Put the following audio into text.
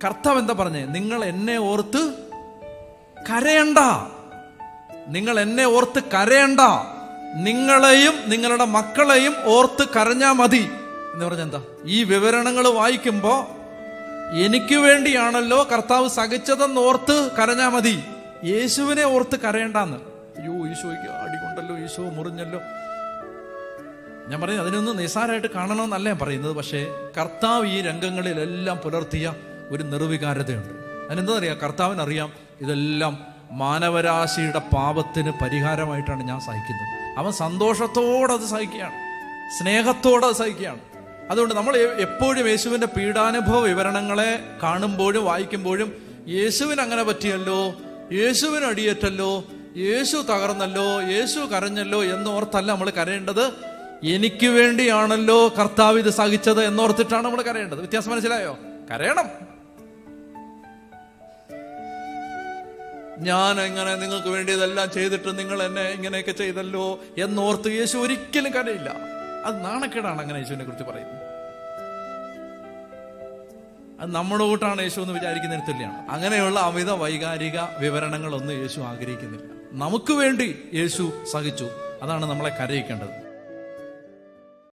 കർത്താവ് എന്താ പറഞ്ഞേ? നിങ്ങൾ എന്നെ ഓർത്ത് കരയണ്ട, നിങ്ങൾ എന്നെ ഓർത്ത് കരയണ്ട, നിങ്ങളെയും നിങ്ങളുടെ മക്കളെയും ഓർത്ത് കരഞ്ഞാ മതി എന്ന് പറഞ്ഞ എന്താ? ഈ വിവരണങ്ങൾ വായിക്കുമ്പോ എനിക്ക് വേണ്ടിയാണല്ലോ കർത്താവ് സഹിച്ചതെന്ന് ഓർത്ത് കരഞ്ഞാ മതി, യേശുവിനെ ഓർത്ത് കരയണ്ടെന്ന്. അയ്യോ, ഈശോയ്ക്ക് അടികൊണ്ടല്ലോ, ഈശോ മുറിഞ്ഞല്ലോ. ഞാൻ പറയുന്നത് അതിനൊന്നും നിസ്സാരമായിട്ട് കാണണമെന്നല്ല ഞാൻ പറയുന്നത്. പക്ഷേ കർത്താവ് ഈ രംഗങ്ങളിലെല്ലാം പുലർത്തിയ ഒരു നിർവികാരതയുണ്ട്. അതിനെന്താ അറിയാം? കർത്താവിനറിയാം ഇതെല്ലാം മാനവരാശിയുടെ പാപത്തിന് പരിഹാരമായിട്ടാണ് ഞാൻ സഹിക്കുന്നത്. അവൻ സന്തോഷത്തോടെ അത് സഹിക്കുകയാണ്, സ്നേഹത്തോടെ അത് സഹിക്കുകയാണ്. അതുകൊണ്ട് നമ്മൾ എപ്പോഴും യേശുവിന്റെ പീഡാനുഭവ വിവരണങ്ങളെ കാണുമ്പോഴും വായിക്കുമ്പോഴും യേശുവിന് അങ്ങനെ പറ്റിയല്ലോ, യേശുവിന് അടിയേറ്റല്ലോ, യേശു തകർന്നല്ലോ, യേശു കരഞ്ഞല്ലോ എന്നോർത്തല്ല നമ്മൾ കരയേണ്ടത്. എനിക്ക് വേണ്ടിയാണല്ലോ കർത്താവ് ഇത് സഹിച്ചത് എന്നോർത്തിട്ടാണ് നമ്മൾ കരയേണ്ടത്. വ്യത്യാസം മനസ്സിലായോ? കരയണം. ഞാൻ എങ്ങനെ നിങ്ങൾക്ക് വേണ്ടി ഇതെല്ലാം ചെയ്തിട്ട് നിങ്ങൾ എന്നെ ഇങ്ങനെയൊക്കെ ചെയ്തല്ലോ എന്നോർത്ത് യേശു ഒരിക്കലും കരയില്ല. അത് നാണക്കേടാണ് അങ്ങനെ യേശുവിനെ കുറിച്ച് പറയുന്നത്. അത് നമ്മുടെ കൂട്ടാണ് യേശു എന്ന് വിചാരിക്കുന്നതിന് തുല്യമാണ്. അങ്ങനെയുള്ള അമിത വൈകാരിക വിവരണങ്ങളൊന്നും യേശു ആഗ്രഹിക്കുന്നില്ല. നമുക്ക് വേണ്ടി യേശു സഹിച്ചു, അതാണ് നമ്മളെ കരയിക്കേണ്ടത്.